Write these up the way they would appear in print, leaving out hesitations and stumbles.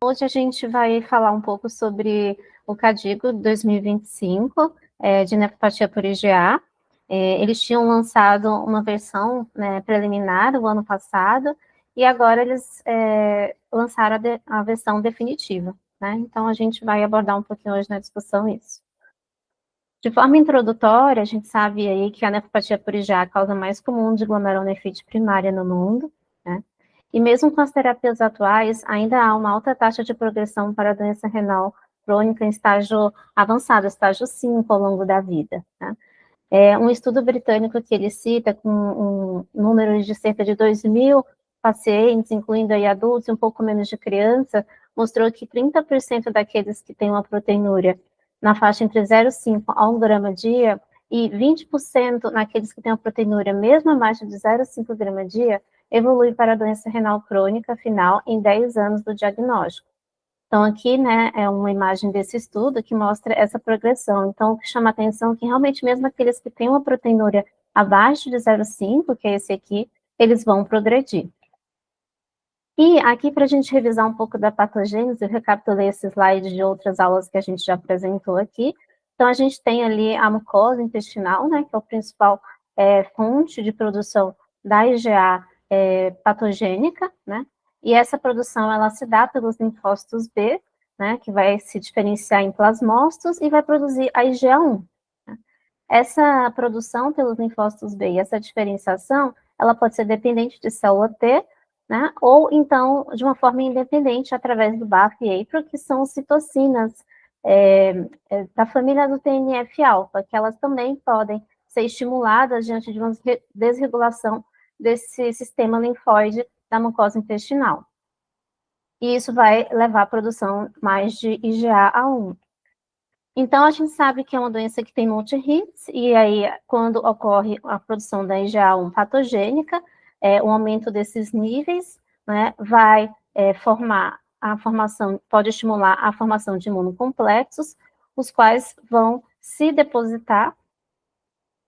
Hoje a gente vai falar um pouco sobre o CADIGO 2025, de nefropatia por IgA. Eles tinham lançado uma versão, né, preliminar o ano passado, e agora eles lançaram a versão definitiva, né? Então a gente vai abordar um pouquinho hoje na discussão isso. De forma introdutória, a gente sabe aí que a nefropatia por IgA é a causa mais comum de glomerulonefrite primária no mundo, né? E mesmo com as terapias atuais, ainda há uma alta taxa de progressão para a doença renal crônica em estágio avançado, estágio 5 ao longo da vida, né? Um estudo britânico que ele cita, com um número de cerca de 2.000 pacientes, incluindo aí adultos e um pouco menos de criança, mostrou que 30% daqueles que têm uma proteinúria na faixa entre 0,5 a 1 grama dia, e 20% naqueles que têm uma proteinúria mesmo abaixo de 0,5 grama dia, evolui para a doença renal crônica final em 10 anos do diagnóstico. Então, aqui, né, é uma imagem desse estudo que mostra essa progressão. Então, o que chama a atenção é que realmente mesmo aqueles que têm uma proteinúria abaixo de 0,5, que é esse aqui, eles vão progredir. E aqui, para a gente revisar um pouco da patogênese, eu recapitulei esse slide de outras aulas que a gente já apresentou aqui. Então, a gente tem ali a mucosa intestinal, né, que é o principal fonte de produção da IgA patogênica, né, e essa produção, ela se dá pelos linfócitos B, né, que vai se diferenciar em plasmócitos e vai produzir a IgA1. Né. Essa produção pelos linfócitos B e essa diferenciação, ela pode ser dependente de célula T, né, ou então de uma forma independente através do BAFF e APRIL, que são citocinas da família do TNF-alfa, que elas também podem ser estimuladas diante de uma desregulação desse sistema linfóide da mucosa intestinal. E isso vai levar à produção mais de IgA1. Então, a gente sabe que é uma doença que tem multi-hits, e aí, quando ocorre a produção da IgA1 patogênica, o aumento desses níveis, né, vai formar a formação, pode estimular a formação de imunocomplexos, os quais vão se depositar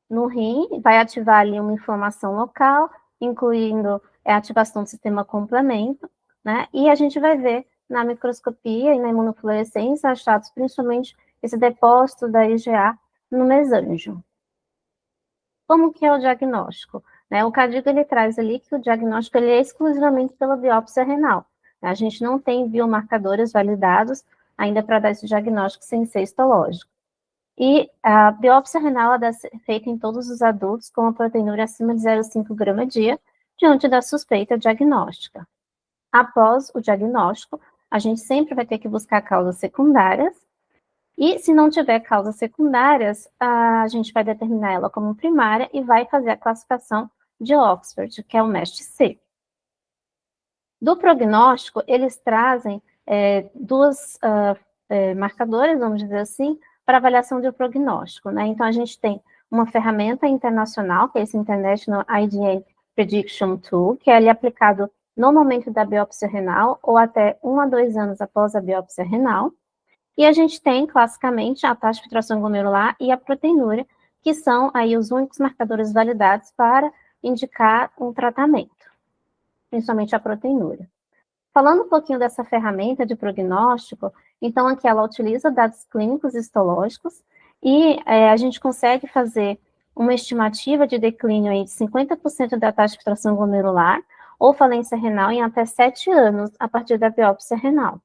no rim, vai ativar ali uma inflamação local, incluindo a ativação do sistema complemento, né, e a gente vai ver na microscopia e na imunofluorescência achados principalmente esse depósito da IgA no mesângio. Como que é o diagnóstico? O CADIGO, ele traz ali que o diagnóstico ele é exclusivamente pela biópsia renal. A gente não tem biomarcadores validados ainda para dar esse diagnóstico sem ser histológico. E a biópsia renal é feita em todos os adultos com a proteinúria acima de 0,5 grama dia, diante da suspeita diagnóstica. Após o diagnóstico, a gente sempre vai ter que buscar causas secundárias, e se não tiver causas secundárias, a gente vai determinar ela como primária e vai fazer a classificação de Oxford, que é o MEST-C. Do prognóstico, eles trazem duas marcadores, vamos dizer assim, para avaliação do prognóstico, né? Então, a gente tem uma ferramenta internacional, que é esse International IgA Prediction Tool, que é ali aplicado no momento da biópsia renal ou até 1 a 2 anos após a biópsia renal. E a gente tem, classicamente, a taxa de filtração glomerular e a proteinúria, que são aí os únicos marcadores validados para indicar um tratamento, principalmente a proteinúria. Falando um pouquinho dessa ferramenta de prognóstico, então aqui ela utiliza dados clínicos histológicos e a gente consegue fazer uma estimativa de declínio aí de 50% da taxa de filtração glomerular ou falência renal em até 7 anos a partir da biópsia renal.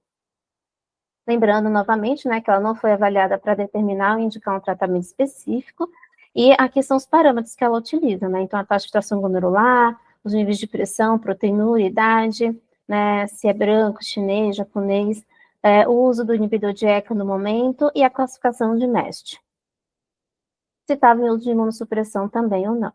Lembrando novamente, né, que ela não foi avaliada para determinar ou indicar um tratamento específico, e aqui são os parâmetros que ela utiliza, né, então a taxa de filtração glomerular, os níveis de pressão, proteinúria, idade, né, se é branco, chinês, japonês, o uso do inibidor de ECA no momento e a classificação de MEST. Se estava em uso de imunossupressão também ou não.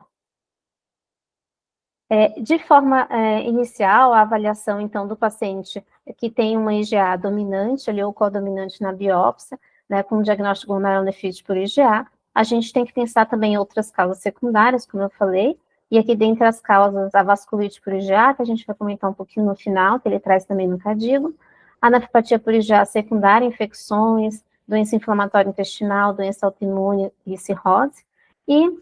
De forma inicial, a avaliação, então, do paciente que tem uma IgA dominante, ali, ou codominante na biópsia, né, com diagnóstico glomerulonefrite por IgA, a gente tem que pensar também em outras causas secundárias, como eu falei, e aqui dentre as causas, a vasculite por IgA, que a gente vai comentar um pouquinho no final, que ele traz também no CADIGO, a nefropatia por IgA secundária, infecções, doença inflamatória intestinal, doença autoimune e cirrose, e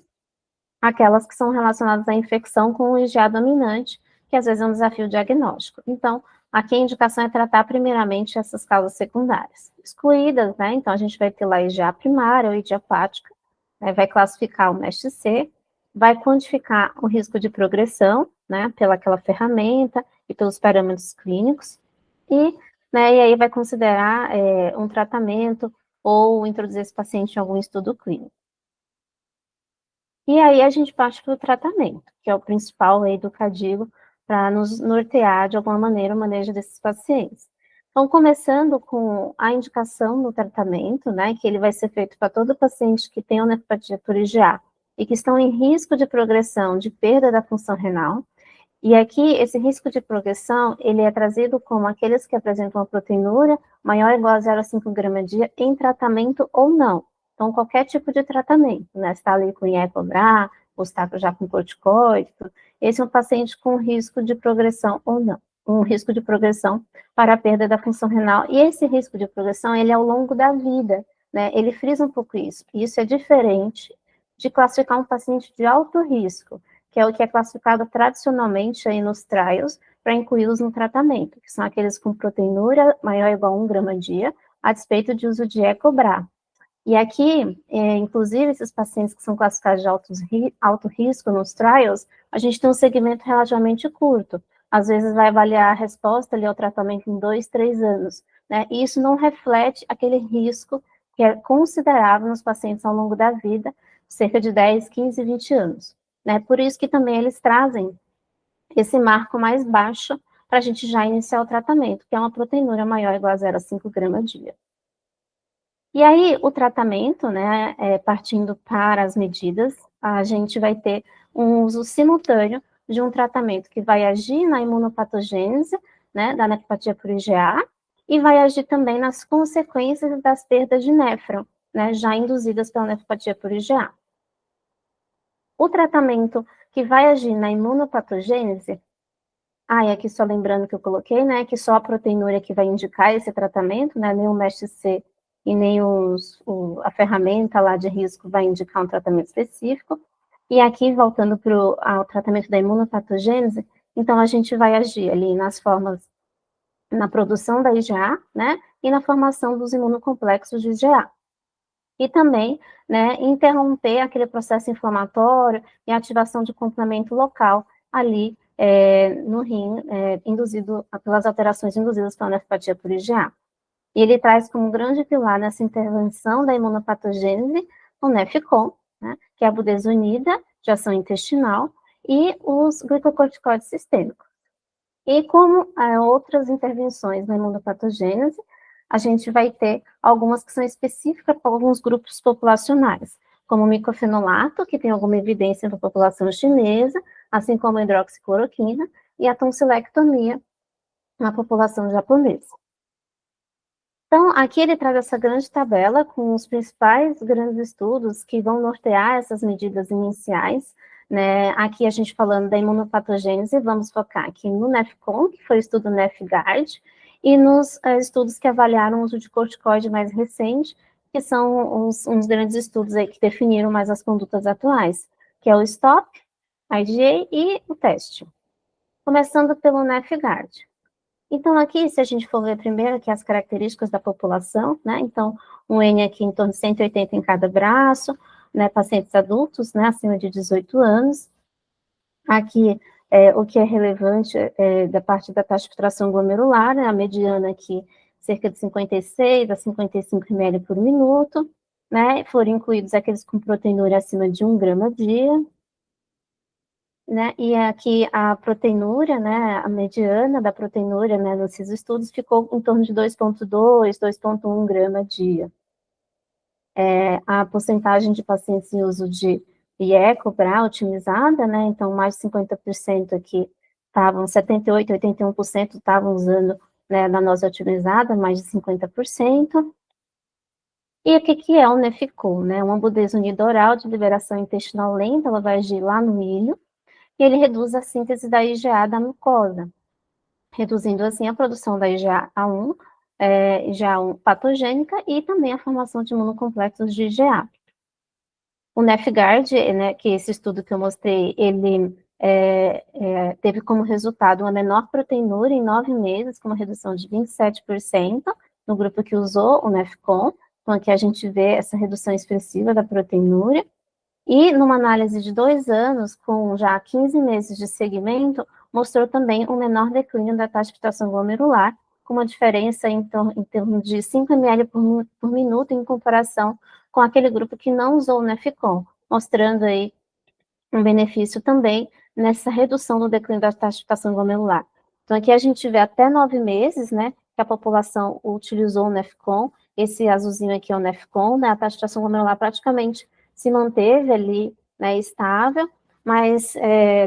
aquelas que são relacionadas à infecção com o IgA dominante, que às vezes é um desafio diagnóstico. Então, aqui a indicação é tratar primeiramente essas causas secundárias. Excluídas, né, então a gente vai ter lá IgA primária ou idiopática, né, vai classificar o MEST-C, vai quantificar o risco de progressão, né, pelaquela ferramenta e pelos parâmetros clínicos, e aí vai considerar um tratamento ou introduzir esse paciente em algum estudo clínico. E aí a gente parte para o tratamento, que é o principal aí do KDIGO, para nos nortear de alguma maneira o manejo desses pacientes. Então, começando com a indicação no tratamento, né, que ele vai ser feito para todo paciente que tem nefropatia por IgA e que estão em risco de progressão de perda da função renal. E aqui, esse risco de progressão, ele é trazido como aqueles que apresentam uma proteinúria maior ou igual a 0,5 gramas dia em tratamento ou não. Então, qualquer tipo de tratamento, né? Se está ali com IECOBRA, ou está já com corticoide, esse é um paciente com risco de progressão ou não. Um risco de progressão para a perda da função renal. E esse risco de progressão, ele é ao longo da vida, né? Ele frisa um pouco isso. Isso é diferente de classificar um paciente de alto risco, que é o que é classificado tradicionalmente aí nos trials, para incluí-los no tratamento, que são aqueles com proteinúria maior ou igual a 1 grama dia, a despeito de uso de EcoBRA. E aqui, inclusive, esses pacientes que são classificados de alto risco nos trials, a gente tem um segmento relativamente curto. Às vezes vai avaliar a resposta ali ao tratamento em 2, 3 anos, né? E isso não reflete aquele risco que é considerável nos pacientes ao longo da vida, cerca de 10, 15, 20 anos. Né? Por isso que também eles trazem esse marco mais baixo para a gente já iniciar o tratamento, que é uma proteinúria maior ou igual a 0,5 gramas dia. E aí, o tratamento, né, partindo para as medidas, a gente vai ter um uso simultâneo de um tratamento que vai agir na imunopatogênese, né, da nefropatia por IgA, e vai agir também nas consequências das perdas de néfron, né, já induzidas pela nefropatia por IgA. O tratamento que vai agir na imunopatogênese, e aqui só lembrando que eu coloquei, né, que só a proteinúria que vai indicar esse tratamento, né, nem o MEST-C e nem a ferramenta lá de risco vai indicar um tratamento específico. E aqui, voltando ao tratamento da imunopatogênese, então a gente vai agir ali nas formas, na produção da IgA, né, e na formação dos imunocomplexos de IgA. E também, né, interromper aquele processo inflamatório e ativação de complemento local ali no rim, induzido pelas alterações induzidas pela nefropatia por IgA. E ele traz como grande pilar nessa intervenção da imunopatogênese o Nefcon, né, que é a budesonida de ação intestinal, e os glicocorticoides sistêmicos. E como outras intervenções na imunopatogênese, a gente vai ter algumas que são específicas para alguns grupos populacionais, como o micofenolato, que tem alguma evidência na população chinesa, assim como a hidroxicloroquina, e a tonsilectomia na população japonesa. Então, aqui ele traz essa grande tabela com os principais grandes estudos que vão nortear essas medidas iniciais, né? Aqui a gente falando da imunopatogênese, vamos focar aqui no Nefcon, que foi o estudo NefGuard, e nos estudos que avaliaram o uso de corticoide mais recente, que são uns grandes estudos aí que definiram mais as condutas atuais, que é o STOP, IgA e o teste. Começando pelo NefGuard. Então, aqui, se a gente for ver primeiro aqui as características da população, né, então, um N aqui em torno de 180 em cada braço, né, pacientes adultos, né, acima de 18 anos. Aqui, o que é relevante da parte da taxa de filtração glomerular, né, a mediana aqui, cerca de 56 a 55 ml por minuto, né, foram incluídos aqueles com proteinúria acima de 1 grama dia, né, e aqui a proteinúria, né, a mediana da proteinúria, né, nesses estudos ficou em torno de 2,2, 2,1 grama dia. A porcentagem de pacientes em uso de IECO-BRA otimizada, né, então mais de 50% aqui estavam, 78, 81% estavam usando, né, na dose otimizada, mais de 50%. E o que é o Nefcon, né, uma budesonida oral de liberação intestinal lenta, ela vai agir lá no milho, e ele reduz a síntese da IgA da mucosa, reduzindo assim a produção da IgA1, IgA1 patogênica e também a formação de imunocomplexos de IgA. O NefGuard, né, que esse estudo que eu mostrei, ele teve como resultado uma menor proteinúria em 9 meses, com uma redução de 27% no grupo que usou o Nefcon. Então, aqui a gente vê essa redução expressiva da proteinúria. E numa análise de 2 anos, com já 15 meses de seguimento, mostrou também um menor declínio da taxa de filtração glomerular, com uma diferença em torno de 5 ml por minuto em comparação com aquele grupo que não usou o Nefcon, mostrando aí um benefício também nessa redução do declínio da taxa de filtração glomerular. Então, aqui a gente vê até 9 meses, né, que a população utilizou o Nefcon, esse azulzinho aqui é o Nefcon, né, a taxa de filtração glomerular praticamente se manteve ali, né, estável, mas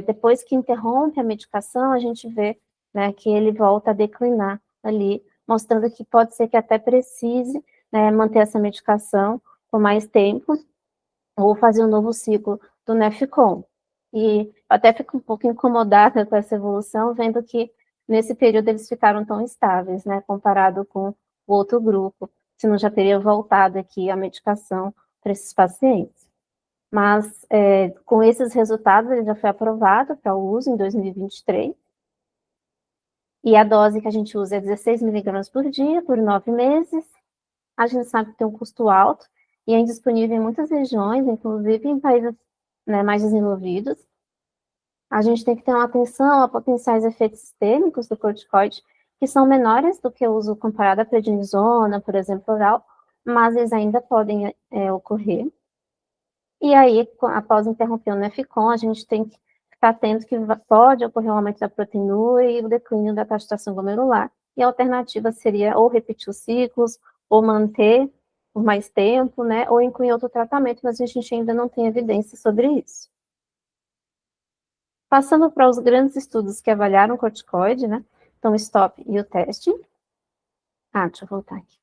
depois que interrompe a medicação, a gente vê, né, que ele volta a declinar ali, mostrando que pode ser que até precise, né, manter essa medicação por mais tempo, ou fazer um novo ciclo do Nefcon. E eu até fico um pouco incomodada com essa evolução, vendo que nesse período eles ficaram tão estáveis, né, comparado com o outro grupo, senão já teria voltado aqui a medicação para esses pacientes. Mas, com esses resultados, ele já foi aprovado para uso em 2023, e a dose que a gente usa é 16 miligramas por dia, por 9 meses. A gente sabe que tem um custo alto, e é indisponível em muitas regiões, inclusive em países, né, mais desenvolvidos. A gente tem que ter uma atenção a potenciais efeitos sistêmicos do corticoide, que são menores do que o uso comparado à prednisona, por exemplo, oral, mas eles ainda podem ocorrer. E aí, após interromper o Nefcon, a gente tem que ficar atento que pode ocorrer um aumento da proteinúria e o declínio da taxa de filtração glomerular. E a alternativa seria ou repetir os ciclos, ou manter por mais tempo, né, ou incluir outro tratamento, mas a gente ainda não tem evidência sobre isso. Passando para os grandes estudos que avaliaram o corticoide, né, então o STOP e o TEST. Deixa eu voltar aqui.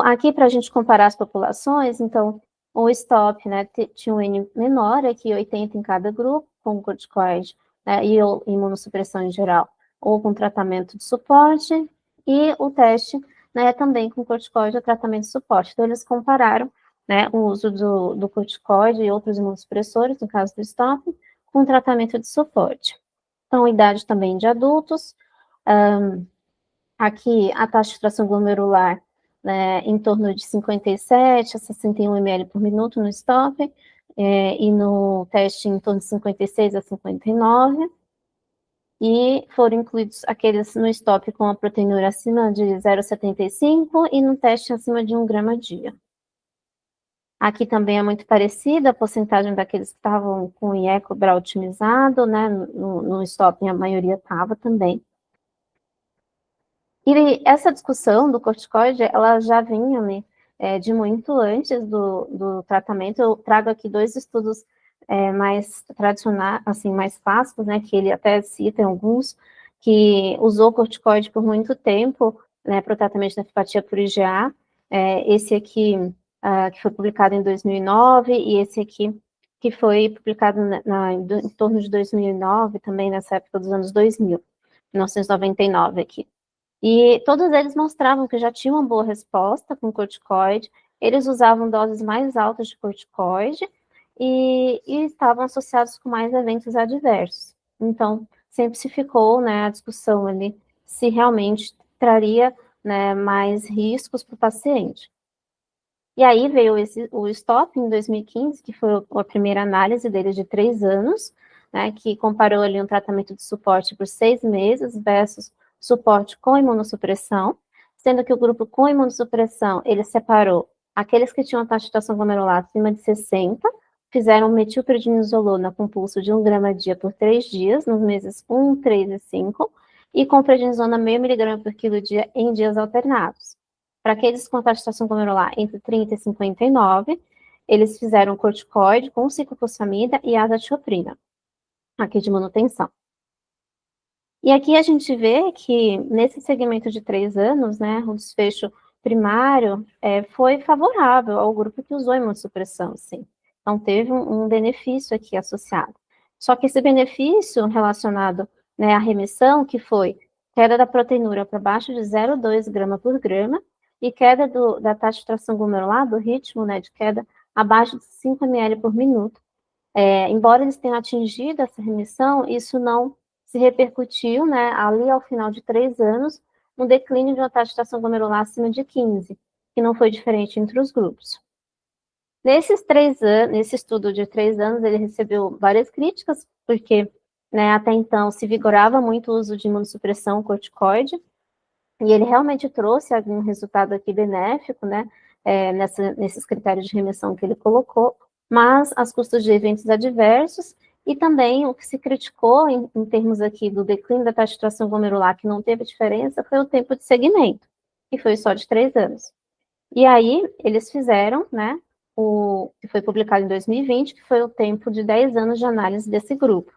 Aqui, para a gente comparar as populações, então, o STOP, né, tinha um N menor, aqui 80 em cada grupo, com corticoide, né, e imunossupressão em geral, ou com tratamento de suporte, e o teste, né, também com corticoide ou tratamento de suporte. Então, eles compararam, né, o uso do corticoide e outros imunossupressores, no caso do STOP, com tratamento de suporte. Então, idade também de adultos, aqui a taxa de filtração glomerular, né, em torno de 57 a 61 ml por minuto no STOP, e no teste em torno de 56 a 59, e foram incluídos aqueles no STOP com a proteinúria acima de 0,75 e no teste acima de 1 grama dia. Aqui também é muito parecida a porcentagem daqueles que estavam com o IECO BRA otimizado, né, no STOP a maioria estava também. E essa discussão do corticoide, ela já vinha, né, de muito antes do tratamento. Eu trago aqui 2 estudos mais tradicionais, assim, mais clássicos, né, que ele até cita em alguns, que usou corticoide por muito tempo, né, para o tratamento da nefropatia por IgA. Esse aqui, que foi publicado em 2009, e esse aqui, que foi publicado em torno de 2009, também nessa época dos anos 2000, 1999 aqui. E todos eles mostravam que já tinham uma boa resposta com corticoide, eles usavam doses mais altas de corticoide e estavam associados com mais eventos adversos. Então, sempre se ficou, né, a discussão ali se realmente traria, né, mais riscos para o paciente. E aí veio o STOP em 2015, que foi a primeira análise dele de 3 anos, né, que comparou ali um tratamento de suporte por 6 meses versus suporte com imunossupressão, sendo que o grupo com imunossupressão, ele separou aqueles que tinham a taxa de filtração glomerular acima de 60, fizeram metilprednisolona com pulso de 1 grama dia por 3 dias, nos meses 1, 3 e 5, e com prednisona meio miligrama por quilo dia em dias alternados. Para aqueles com taxa de filtração glomerular entre 30 e 59, eles fizeram corticoide com ciclofosfamida e azathioprina, aqui de manutenção. E aqui a gente vê que, nesse segmento de 3 anos, né, o desfecho primário foi favorável ao grupo que usou imunossupressão, sim. Então, teve um benefício aqui associado. Só que esse benefício relacionado, né, à remissão, que foi queda da proteinúria para baixo de 0,2 grama por grama, e queda da taxa de filtração glomerular, do ritmo, né, de queda, abaixo de 5 ml por minuto, Embora eles tenham atingido essa remissão, isso não se repercutiu, né, ali ao final de 3 anos, no declínio de uma taxa de tração glomerular acima de 15, que não foi diferente entre os grupos. Nesses 3 anos, nesse estudo de 3 anos, ele recebeu várias críticas, porque, né, até então se vigorava muito o uso de imunossupressão corticoide, e ele realmente trouxe algum resultado aqui benéfico, né, nesses critérios de remissão que ele colocou, mas as custas de eventos adversos, e também o que se criticou em termos aqui do declínio da taxa de tração glomerular, que não teve diferença, foi o tempo de segmento, que foi só de 3 anos. E aí, eles fizeram, né, o que foi publicado em 2020, que foi o tempo de 10 anos de análise desse grupo,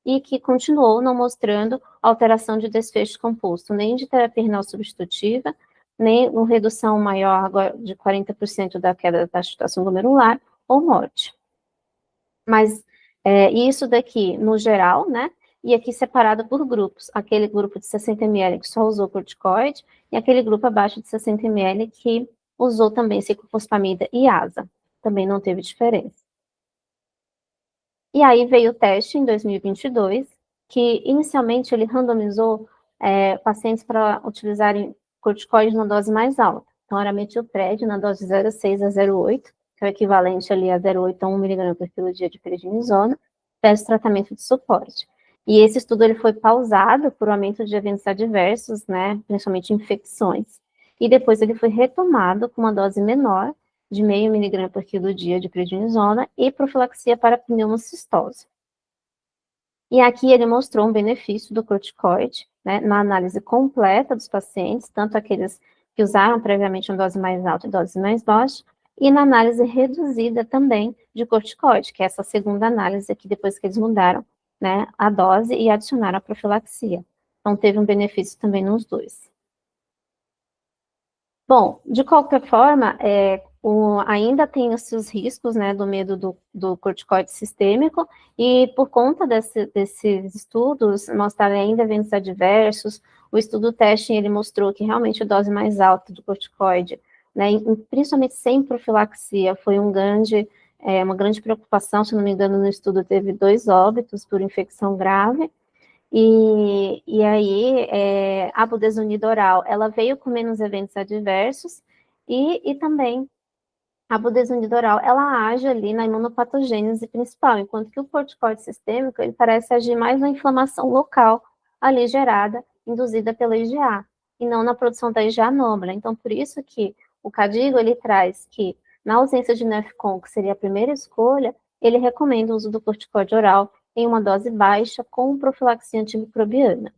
e que continuou não mostrando alteração de desfecho composto, nem de terapia renal substitutiva, nem uma redução maior de 40% da queda da taxa de tração glomerular, ou morte. Mas isso daqui, no geral, né, e aqui separado por grupos, aquele grupo de 60 ml que só usou corticoide, e aquele grupo abaixo de 60 ml que usou também ciclofosfamida e ASA, também não teve diferença. E aí veio o teste em 2022, que inicialmente ele randomizou pacientes para utilizarem corticoides na dose mais alta. Então, era metilpred na dose 0,6 a 0,8, que é o equivalente ali a 0,8 a 1 mg por quilo dia de prednisona, versus tratamento de suporte. E esse estudo ele foi pausado por aumento de eventos adversos, né, principalmente infecções. E depois ele foi retomado com uma dose menor, de 0,5 mg por quilo dia de prednisona e profilaxia para pneumocistose. E aqui ele mostrou um benefício do corticoide, né, na análise completa dos pacientes, tanto aqueles que usaram previamente uma dose mais alta e dose mais baixa, e na análise reduzida também de corticoide, que é essa segunda análise aqui, depois que eles mudaram, né, a dose e adicionaram a profilaxia. Então, teve um benefício também nos dois. Bom, de qualquer forma, ainda tem os seus riscos, né, do medo do corticoide sistêmico, e por conta desses estudos, mostraram ainda eventos adversos. O estudo teste, ele mostrou que realmente a dose mais alta do corticoide, né, principalmente sem profilaxia, foi uma grande preocupação. Se não me engano, no estudo teve 2 óbitos por infecção grave. E aí, a budesonida oral, ela veio com menos eventos adversos, e também a budesonida oral, ela age ali na imunopatogênese principal, enquanto que o corticoide sistêmico, ele parece agir mais na inflamação local, ali gerada, induzida pela IgA, e não na produção da IgA nobre. Então, por isso que o KDIGO, ele traz que, na ausência de Nefcon, que seria a primeira escolha, ele recomenda o uso do corticoide oral em uma dose baixa com profilaxia antimicrobiana.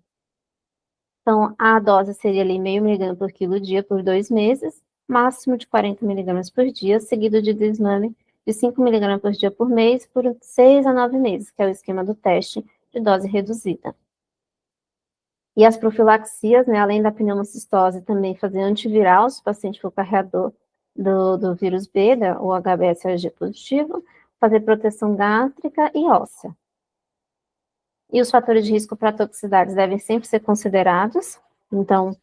Então, a dose seria ali 0,5 mg por quilo dia por 2 meses, máximo de 40 mg por dia, seguido de desmame de 5 mg por dia por mês, por 6 a 9 meses, que é o esquema do teste de dose reduzida. E as profilaxias, né, além da pneumocistose, também fazer antiviral, se o paciente for carreador do vírus B, o HBsAg positivo, fazer proteção gástrica e óssea. E os fatores de risco para toxicidades devem sempre ser considerados. Então,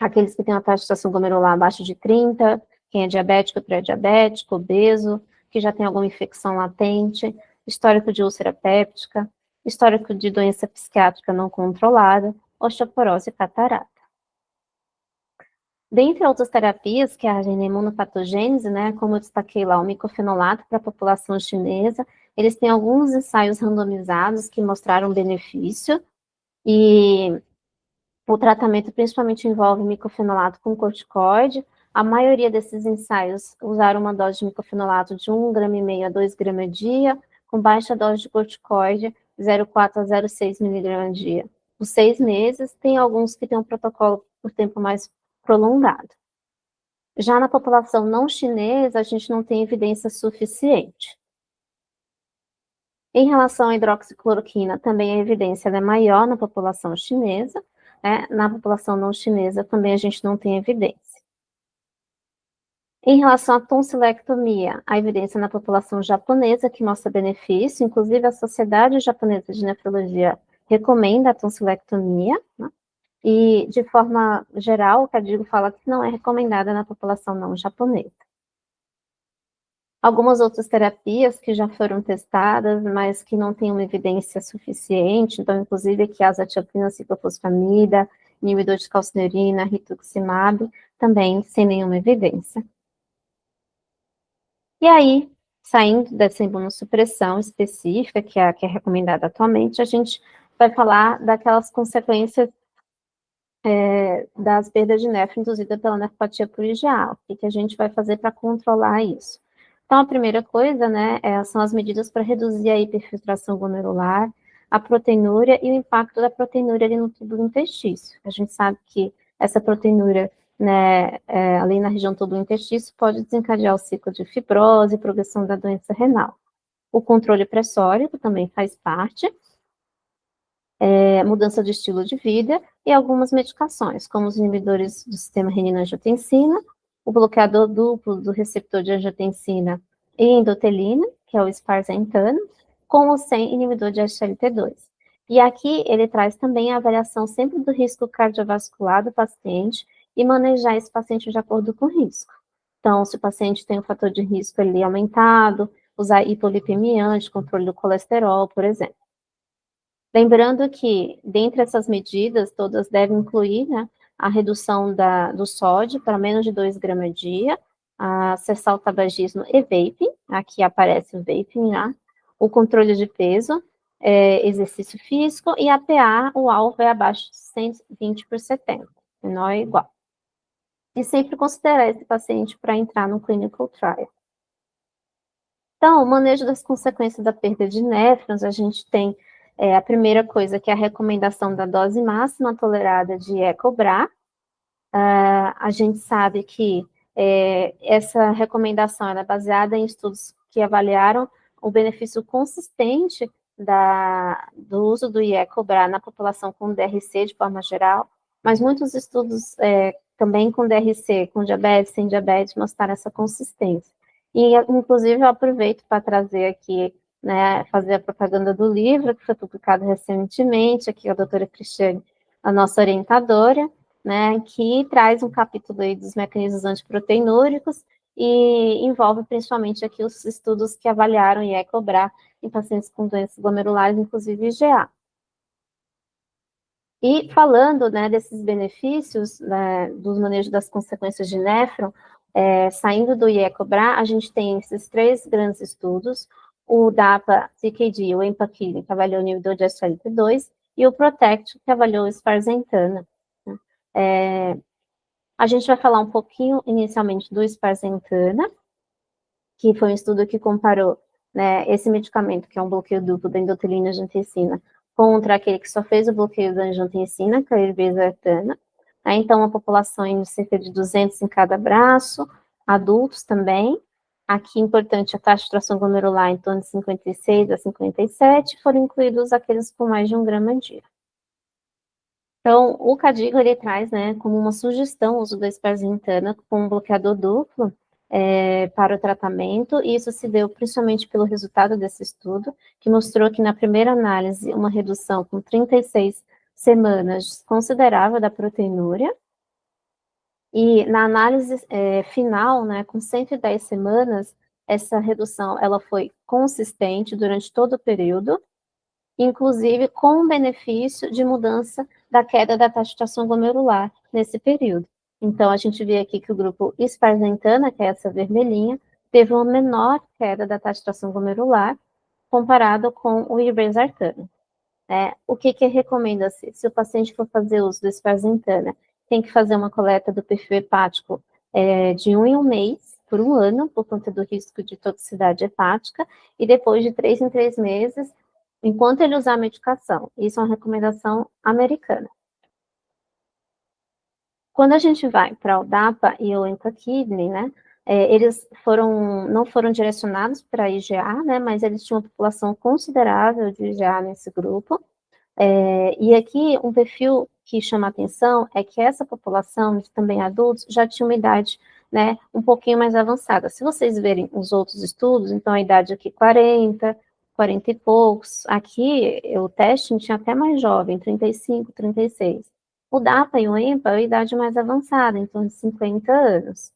aqueles que têm uma taxa de tração glomerular abaixo de 30, quem é diabético, pré-diabético, obeso, que já tem alguma infecção latente, histórico de úlcera péptica, histórico de doença psiquiátrica não controlada, osteoporose e catarata. Dentre outras terapias que agem na imunopatogênese, né, como eu destaquei lá, o micofenolato para a população chinesa, eles têm alguns ensaios randomizados que mostraram benefício, e o tratamento principalmente envolve micofenolato com corticoide. A maioria desses ensaios usaram uma dose de micofenolato de 1,5 gramas a 2 gramas a dia, com baixa dose de corticoide, 0,4 a 0,6 miligramas a dia. Por 6 meses, tem alguns que têm um protocolo por tempo mais prolongado. Já na população não chinesa, a gente não tem evidência suficiente. Em relação à hidroxicloroquina, também a evidência é maior na população chinesa, né? Na população não chinesa também a gente não tem evidência. Em relação à tonsilectomia, a evidência na população japonesa que mostra benefício, inclusive a Sociedade Japonesa de Nefrologia recomenda a tonsilectomia, né? E, de forma geral, o KDIGO fala que não é recomendada na população não japonesa. Algumas outras terapias que já foram testadas, mas que não têm uma evidência suficiente, então, inclusive, que a azathioprina, ciclofosfamida, inibidor de calcineurina, rituximab, também sem nenhuma evidência. E aí, saindo dessa imunossupressão específica, que é recomendada atualmente, a gente vai falar daquelas consequências das perdas de nefro induzidas pela nefropatia por IgA. O que a gente vai fazer para controlar isso? Então, a primeira coisa, né, são as medidas para reduzir a hiperfiltração glomerular, a proteinúria e o impacto da proteinúria ali no tubo intestício. A gente sabe que essa proteinúria, né, ali na região do tubo intestício, pode desencadear o ciclo de fibrose e progressão da doença renal. O controle pressórico também faz parte, mudança de estilo de vida e algumas medicações, como os inibidores do sistema renina-angiotensina, o bloqueador duplo do receptor de angiotensina e endotelina, que é o sparsentan, com ou sem inibidor de SGLT2. E aqui ele traz também a avaliação sempre do risco cardiovascular do paciente e manejar esse paciente de acordo com o risco. Então, se o paciente tem um fator de risco ali aumentado, usar hipolipemia anti-controle do colesterol, por exemplo. Lembrando que, dentre essas medidas, todas devem incluir, né, a redução do sódio para menos de 2 gramas a dia, cessar o tabagismo e vaping, aqui aparece o vaping, né, o controle de peso, exercício físico, e a PA, o alvo é abaixo de 120/70, menor ou igual. E sempre considerar esse paciente para entrar no clinical trial. Então, o manejo das consequências da perda de néfrons, a gente tem a primeira coisa, que é a recomendação da dose máxima tolerada de Ecobra. A gente sabe que essa recomendação é baseada em estudos que avaliaram o benefício consistente do uso do Ecobra na população com DRC de forma geral, mas muitos estudos também com DRC, com diabetes, sem diabetes, mostraram essa consistência. E, inclusive, eu aproveito para trazer aqui, né, fazer a propaganda do livro, que foi publicado recentemente, aqui a doutora Cristiane, a nossa orientadora, né, que traz um capítulo aí dos mecanismos antiproteinúricos e envolve principalmente aqui os estudos que avaliaram e Ecobra em pacientes com doenças glomerulares, inclusive IgA. E falando, né, desses benefícios, né, dos manejos das consequências de néfron, saindo do IECOBRA, a gente tem esses 3 grandes estudos, o DAPA-CKD, o EMPA-KIDNEY, que avaliou o inibidor de SGLT2, e o PROTECT, que avaliou o sparsentan. A gente vai falar um pouquinho, inicialmente, do sparsentan, que foi um estudo que comparou, né, esse medicamento, que é um bloqueio duplo da endotelina e angiotensina, contra aquele que só fez o bloqueio da angiotensina, que é a irbesartana. Então, a população de cerca de 200 em cada braço, adultos também. Aqui, importante, a taxa de tração glomerular em torno de 56 a 57, foram incluídos aqueles com mais de 1 grama a dia. Então, o KDIGO, ele traz, né, como uma sugestão o uso da sparsentan com um bloqueador duplo, para o tratamento, e isso se deu principalmente pelo resultado desse estudo, que mostrou que na primeira análise, uma redução com 36 semanas considerável da proteinúria, e na análise final, né, com 110 semanas, essa redução ela foi consistente durante todo o período, inclusive com o benefício de mudança da queda da taxa de tração glomerular nesse período. Então, a gente vê aqui que o grupo sparsentan, que é essa vermelhinha, teve uma menor queda da taxa de tração glomerular comparado com o irbesartan. O que recomenda-se? Se o paciente for fazer uso do sparsentan, tem que fazer uma coleta do perfil hepático de 1 em 1 mês, por 1 ano, por conta do risco de toxicidade hepática, e depois de 3 em 3 meses, enquanto ele usar a medicação. Isso é uma recomendação americana. Quando a gente vai para o DAPA e o EMPA-KIDNEY, né, eles não foram direcionados para IgA, né, mas eles tinham uma população considerável de IgA nesse grupo. E aqui, um perfil que chama atenção é que essa população, de também adultos, já tinha uma idade, né, um pouquinho mais avançada. Se vocês verem os outros estudos, então a idade aqui 40 e poucos, aqui o teste tinha até mais jovem, 35, 36. O DAPA e o EMPA é a idade mais avançada, então de 50 anos.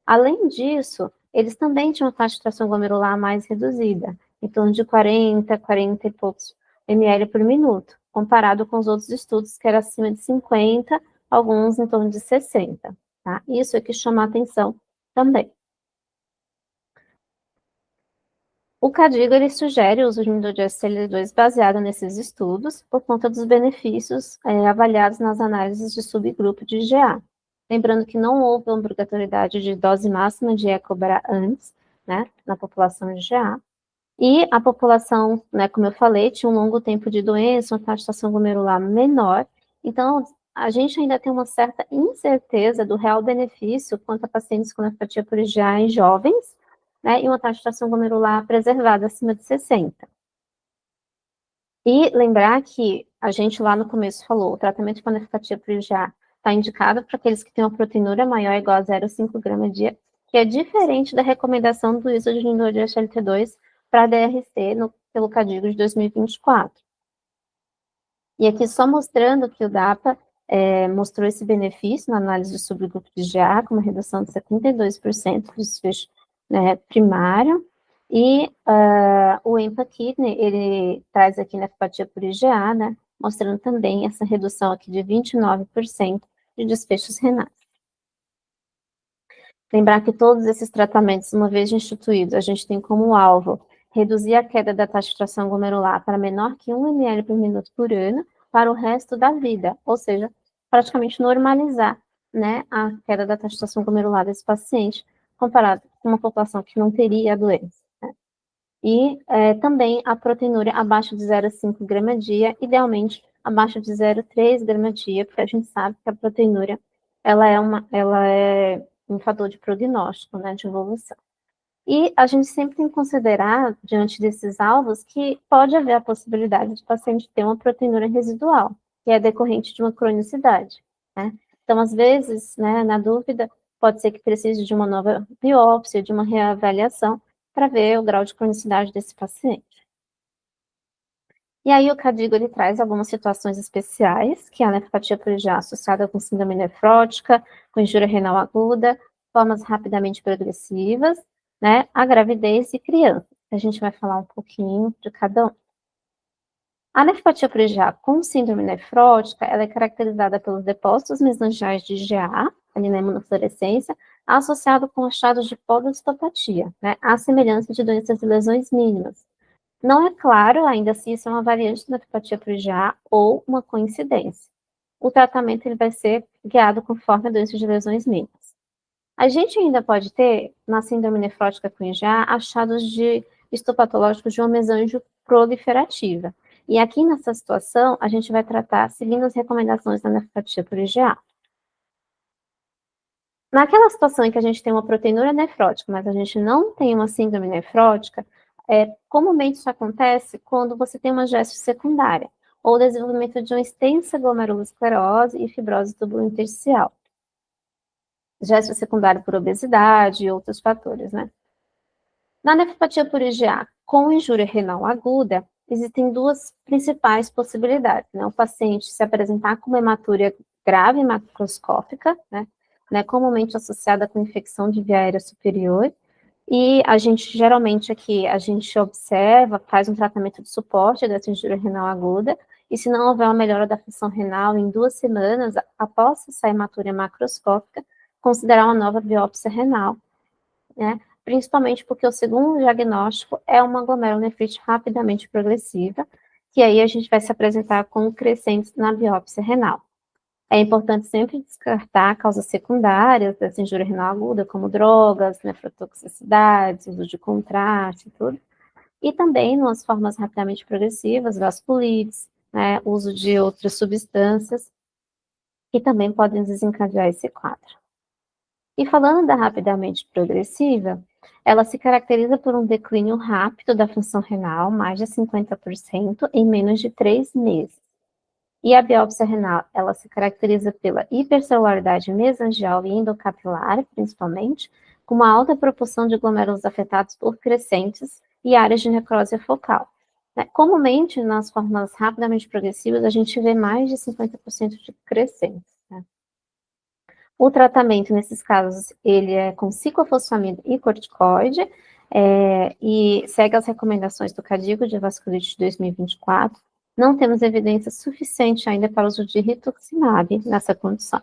Além disso, eles também tinham uma taxa de tração glomerular mais reduzida, em torno de 40, 40 e poucos ml por minuto, comparado com os outros estudos que era acima de 50, alguns em torno de 60, tá? Isso é que chama a atenção também. O CADIGO, ele sugere o uso de inibidor de SLE2 baseado nesses estudos, por conta dos benefícios avaliados nas análises de subgrupo de IgA. Lembrando que não houve obrigatoriedade de dose máxima de EcoBRA antes, né, na população de IgA. E a população, né, como eu falei, tinha um longo tempo de doença, uma taxa de tração glomerular menor. Então, a gente ainda tem uma certa incerteza do real benefício quanto a pacientes com nefropatia por IgA em jovens, né, e uma taxa de tração glomerular preservada acima de 60. E lembrar que a gente lá no começo falou, o tratamento com nefropatia por IgA está indicado para aqueles que têm uma proteinúria maior ou igual a 0,5 gramas dia, que é diferente da recomendação do uso de inibidor de SLT2 para DRC pelo CADIGO de 2024. E aqui só mostrando que o DAPA mostrou esse benefício na análise do subgrupo de IgA, com uma redução de 72% do desfecho, né, primário, e o EMPA-KIDNEY, ele traz aqui nefropatia por IgA, né, mostrando também essa redução aqui de 29% de desfechos renais. Lembrar que todos esses tratamentos, uma vez instituídos, a gente tem como alvo reduzir a queda da taxa de tração glomerular para menor que 1 ml por minuto por ano para o resto da vida, ou seja, praticamente normalizar, né, a queda da taxa de tração glomerular desse paciente, comparado com uma população que não teria a doença. Né? E também a proteinúria abaixo de 0,5 grama dia, idealmente abaixo de 0,3 grama dia, porque a gente sabe que a proteinúria ela é um fator de prognóstico, né, de evolução. E a gente sempre tem que considerar, diante desses alvos, que pode haver a possibilidade de o paciente ter uma proteinúria residual, que é decorrente de uma cronicidade, né? Então, às vezes, né, na dúvida, pode ser que precise de uma nova biópsia, de uma reavaliação, para ver o grau de cronicidade desse paciente. E aí o CADIGO, ele traz algumas situações especiais, que é a nefropatia por IgA associada com síndrome nefrótica, com injúria renal aguda, formas rapidamente progressivas, né, a gravidez e criança. A gente vai falar um pouquinho de cada um. A nefropatia por IgA com síndrome nefrótica, ela é caracterizada pelos depósitos mesangiais de IgA, ali na imunofluorescência, associado com achados de podocytopatia, né, à semelhança de doenças e lesões mínimas. Não é claro ainda se isso é uma variante da nefropatia por IgA ou uma coincidência. O tratamento ele vai ser guiado conforme a doença de lesões mínimas. A gente ainda pode ter, na síndrome nefrótica com IgA, achados de histopatológicos de uma mesângia proliferativa. E aqui nessa situação, a gente vai tratar seguindo as recomendações da nefropatia por IgA. Naquela situação em que a gente tem uma proteinúria nefrótica, mas a gente não tem uma síndrome nefrótica, comumente isso acontece quando você tem uma gesto secundária, ou desenvolvimento de uma extensa glomerulosclerose e fibrose tubulointersticial. Gesto secundário por obesidade e outros fatores, né? Na nefropatia por IgA com injúria renal aguda, existem duas principais possibilidades, né? O paciente se apresentar com uma hematúria grave macroscópica, né, comumente associada com infecção de via aérea superior, e a gente, geralmente aqui, a gente observa, faz um tratamento de suporte dessa injúria renal aguda, e se não houver uma melhora da função renal em 2 semanas, após essa hematúria macroscópica, considerar uma nova biópsia renal, né? Principalmente porque o segundo diagnóstico é uma glomerulonefrite rapidamente progressiva, que aí a gente vai se apresentar com crescentes na biópsia renal. É importante sempre descartar causas secundárias dessa injúria renal aguda, como drogas, nefrotoxicidades, uso de contraste e tudo. E também, nas formas rapidamente progressivas, vasculites, né, uso de outras substâncias, que também podem desencadear esse quadro. E falando da rapidamente progressiva, ela se caracteriza por um declínio rápido da função renal, mais de 50%, em menos de 3 meses. E a biópsia renal, ela se caracteriza pela hipercelularidade mesangial e endocapilar, principalmente, com uma alta proporção de glomérulos afetados por crescentes e áreas de necrose focal. Comumente, nas formas rapidamente progressivas, a gente vê mais de 50% de crescentes. O tratamento, nesses casos, ele é com ciclofosfamida e corticoide, e segue as recomendações do Código de Vasculite de 2024. Não temos evidência suficiente ainda para o uso de rituximab nessa condição.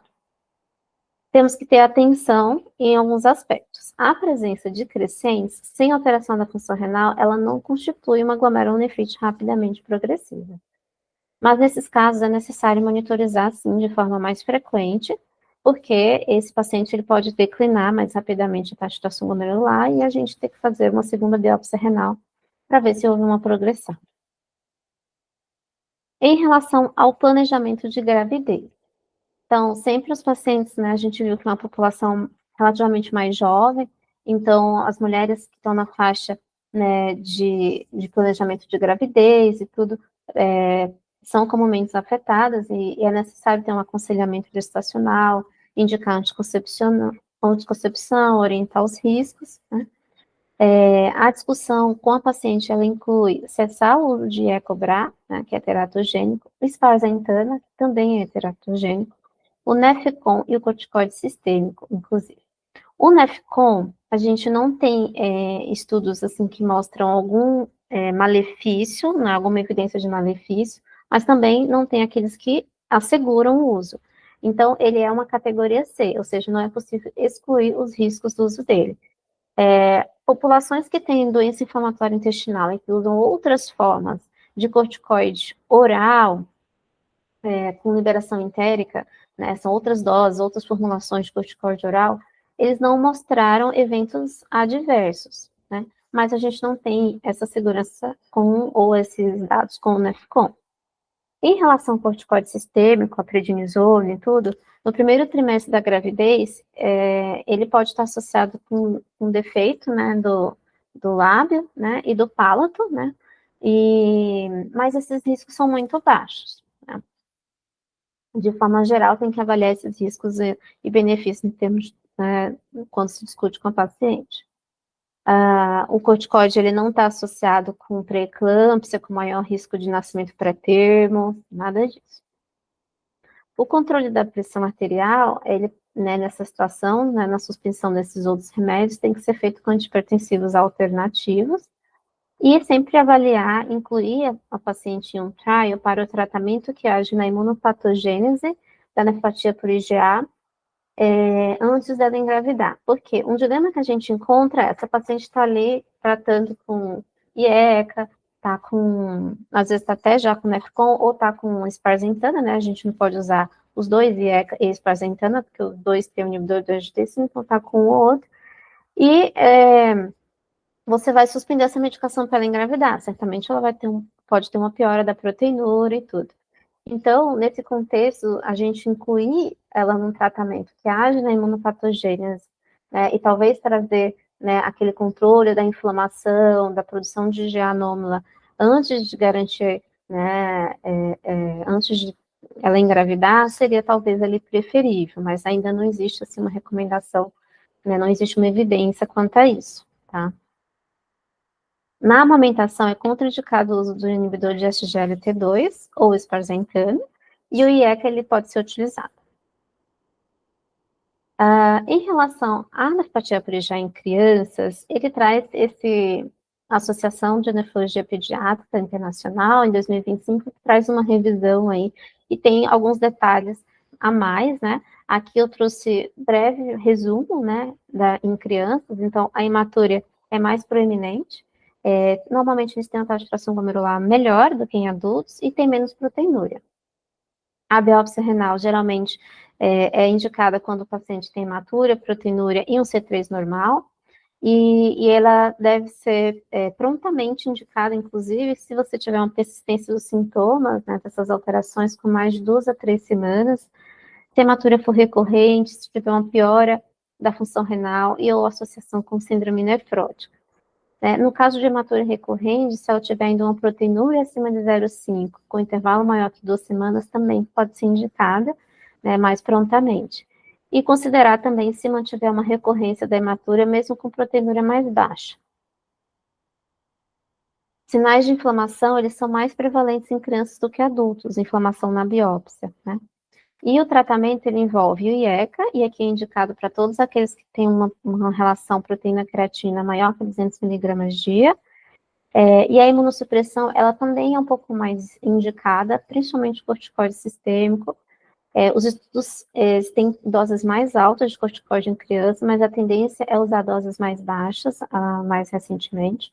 Temos que ter atenção em alguns aspectos. A presença de crescentes, sem alteração da função renal, ela não constitui uma glomerulonefrite rapidamente progressiva. Mas nesses casos é necessário monitorizar, sim, de forma mais frequente, porque esse paciente ele pode declinar mais rapidamente a taxa de açúcar glomerular e a gente tem que fazer uma segunda biópsia renal para ver se houve uma progressão. Em relação ao planejamento de gravidez, então, sempre os pacientes, né, a gente viu que é uma população relativamente mais jovem, então as mulheres que estão na faixa, né, de planejamento de gravidez e tudo, são comumente afetadas e é necessário ter um aconselhamento gestacional, indicar anticoncepção, orientar os riscos, né. A discussão com a paciente, ela inclui cessar o uso de Ecobra, né, que é teratogênico, o Sparsentan, que também é teratogênico, o Nefecon e o corticoide sistêmico, inclusive. O Nefecon, a gente não tem estudos assim que mostram algum malefício, né, alguma evidência de malefício, mas também não tem aqueles que asseguram o uso. Então, ele é uma categoria C, ou seja, não é possível excluir os riscos do uso dele. Populações que têm doença inflamatória intestinal e que usam outras formas de corticoide oral, com liberação entérica, né, são outras doses, outras formulações de corticoide oral, eles não mostraram eventos adversos, né, mas a gente não tem essa segurança ou esses dados com o Nefecon. Em relação ao corticoide sistêmico, a prednisona e tudo, no primeiro trimestre da gravidez, ele pode estar associado com um defeito, né, do lábio, né, e do palato, né, mas esses riscos são muito baixos, né. De forma geral, tem que avaliar esses riscos e benefícios em termos, quando se discute com a paciente. O corticoide, ele não está associado com pré-eclâmpsia, com maior risco de nascimento pré-termo, nada disso. O controle da pressão arterial, ele, né, nessa situação, né, na suspensão desses outros remédios, tem que ser feito com antihipertensivos alternativos, e sempre avaliar, incluir a paciente em um trial para o tratamento que age na imunopatogênese da nefropatia por IgA, antes dela engravidar. Porque um dilema que a gente encontra é essa paciente está ali tratando com IECA, tá com, às vezes está até já com Nefecon, ou está com Sparsentan, né? A gente não pode usar os dois, IECA e Sparsentan, porque os dois têm um inibidor de angiotensina, então está com o outro. E você vai suspender essa medicação para ela engravidar. Certamente ela pode ter uma piora da proteinúria e tudo. Então, nesse contexto, a gente incluir ela num tratamento que age na imunopatogênese, né, e talvez trazer, né, aquele controle da inflamação, da produção de IgA anômala, antes de garantir, né, antes de ela engravidar, seria talvez ali preferível, mas ainda não existe, assim, uma recomendação, né, não existe uma evidência quanto a isso, tá? Na amamentação, é contraindicado o uso do inibidor de SGLT2 ou Sparsentan, e o IECA ele pode ser utilizado. Em relação à nefropatia por IgA em crianças, ele traz a Associação de Nefrologia Pediátrica Internacional, em 2025, que traz uma revisão aí, e tem alguns detalhes a mais, né? Aqui eu trouxe breve resumo, né, em crianças, então a hematúria é mais proeminente, normalmente eles têm uma taxa de fração glomerular melhor do que em adultos e tem menos proteinúria. A biópsia renal geralmente é indicada quando o paciente tem hematúria, proteinúria e um C3 normal, e ela deve ser prontamente indicada, inclusive, se você tiver uma persistência dos sintomas, né, dessas alterações com mais de 2 a 3 semanas, se a hematúria for recorrente, se tiver uma piora da função renal e ou associação com síndrome nefrótica. No caso de hematúria recorrente, se ela tiver ainda uma proteinúria acima de 0,5, com intervalo maior que 2 semanas, também pode ser indicada, né, mais prontamente. E considerar também se mantiver uma recorrência da hematúria, mesmo com proteinúria mais baixa. Sinais de inflamação, eles são mais prevalentes em crianças do que adultos, inflamação na biópsia, né? E o tratamento, ele envolve o IECA, e aqui é indicado para todos aqueles que têm uma relação proteína-creatina maior que 200 miligramas dia. E a imunossupressão, ela também é um pouco mais indicada, principalmente corticoide sistêmico. Os estudos têm doses mais altas de corticoide em crianças, mas a tendência é usar doses mais baixas, mais recentemente,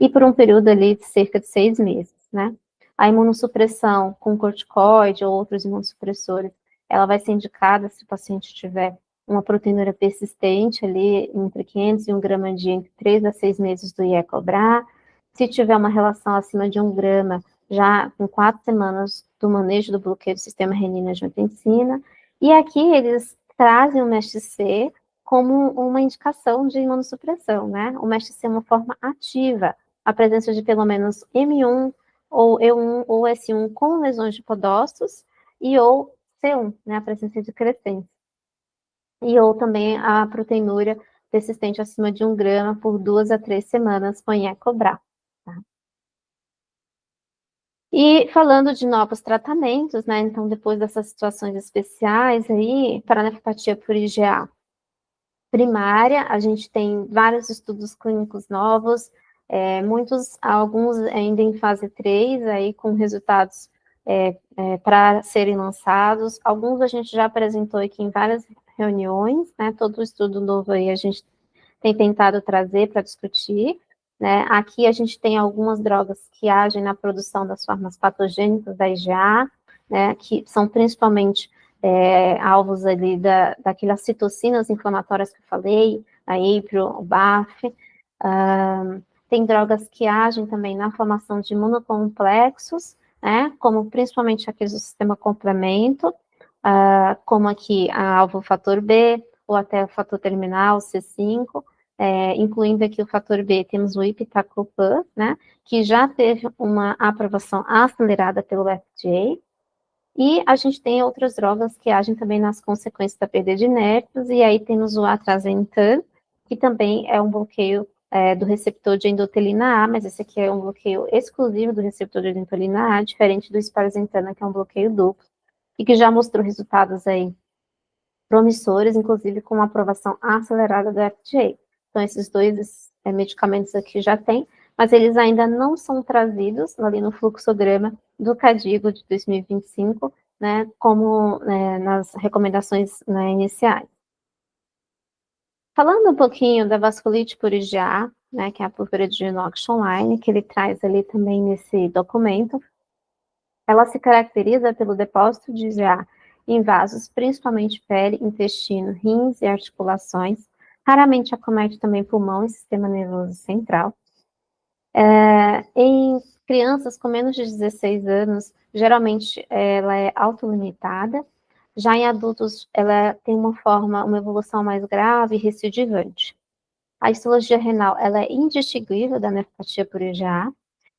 e por um período ali de cerca de 6 meses, né? A imunossupressão com corticoide ou outros imunossupressores, ela vai ser indicada se o paciente tiver uma proteinúria persistente ali entre 500 e 1 grama dia entre 3 a 6 meses do IE-cobrar. Se tiver uma relação acima de 1 grama, já com 4 semanas do manejo do bloqueio do sistema renina-angiotensina. E aqui eles trazem o MSC como uma indicação de imunossupressão, né? O MSC é uma forma ativa, a presença de pelo menos M1 ou E1 ou S1 com lesões de podócitos e ou C1, né? A presença de crescentes. E ou também a proteinúria persistente acima de 1 grama por 2 a 3 semanas com IE-cobrar. Tá? E falando de novos tratamentos, né, então depois dessas situações especiais aí, para a nefropatia por IgA primária, a gente tem vários estudos clínicos novos, alguns ainda em fase 3, aí com resultados para serem lançados, alguns a gente já apresentou aqui em várias reuniões, né, todo estudo novo aí a gente tem tentado trazer para discutir, né? Aqui a gente tem algumas drogas que agem na produção das formas patogênicas da IgA, né? Que são principalmente alvos ali daquelas citocinas inflamatórias que eu falei, a APRIL, o BAFF. Tem drogas que agem também na formação de imunocomplexos, né? Como principalmente aqueles do sistema complemento, como aqui a alvo fator B, ou até o fator terminal, C5, incluindo aqui o fator B, temos o iptacopan, né, que já teve uma aprovação acelerada pelo FDA, e a gente tem outras drogas que agem também nas consequências da perda de nécrons, e aí temos o atrasentan, que também é um bloqueio do receptor de endotelina A, mas esse aqui é um bloqueio exclusivo do receptor de endotelina A, diferente do sparsentan, que é um bloqueio duplo, e que já mostrou resultados aí promissores, inclusive com uma aprovação acelerada do FDA. Então, esses dois medicamentos aqui já tem, mas eles ainda não são trazidos ali no fluxograma do CADIGO de 2025, né, como nas recomendações, né, iniciais. Falando um pouquinho da vasculite por IgA, né, que é a púrpura de Knox online, que ele traz ali também nesse documento, ela se caracteriza pelo depósito de IgA em vasos, principalmente pele, intestino, rins e articulações. Raramente acomete também pulmão e sistema nervoso central. Em crianças com menos de 16 anos, geralmente ela é autolimitada. Já em adultos, ela tem uma evolução mais grave e recidivante. A histologia renal, ela é indistinguível da nefropatia por IgA,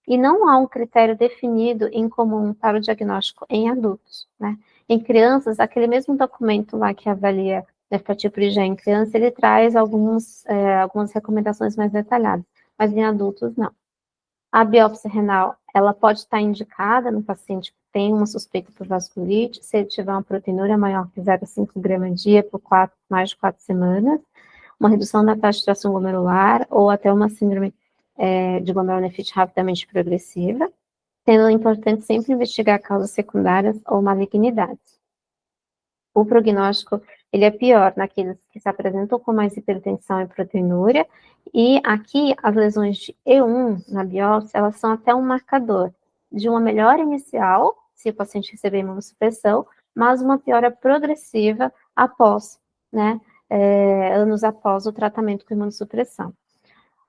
e não há um critério definido em comum para o diagnóstico em adultos, né? Em crianças, aquele mesmo documento lá que avalia nefropatia por IgA em criança, ele traz algumas recomendações mais detalhadas, mas em adultos não. A biópsia renal, ela pode estar indicada no paciente que tem uma suspeita por vasculite, se ele tiver uma proteinúria maior que 0,5 gramas dia por mais de 4 semanas, uma redução da taxa de tração glomerular ou até uma síndrome de glomerulonefrite rapidamente progressiva, sendo importante sempre investigar causas secundárias ou malignidades. O prognóstico, ele é pior naqueles que se apresentam com mais hipertensão e proteinúria, e aqui as lesões de E1 na biópsia, elas são até um marcador de uma melhora inicial, se o paciente receber imunossupressão, mas uma piora progressiva após, né, anos após o tratamento com imunossupressão.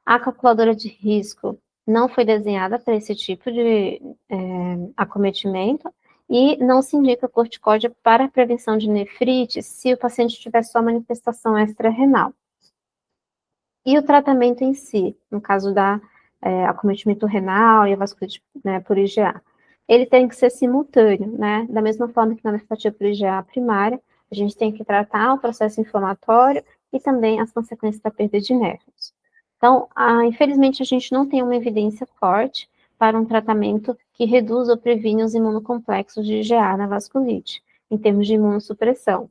A calculadora de risco não foi desenhada para esse tipo de acometimento e não se indica corticóide para a prevenção de nefrite se o paciente tiver só manifestação extra-renal. E o tratamento em si, no caso da acometimento renal e a vasculite, né, por IgA, ele tem que ser simultâneo, né? Da mesma forma que na nefropatia por IgA primária, a gente tem que tratar o processo inflamatório e também as consequências da perda de néfrons. Então, infelizmente, a gente não tem uma evidência forte para um tratamento que reduza ou previne os imunocomplexos de IgA na vasculite. em termos de imunossupressão.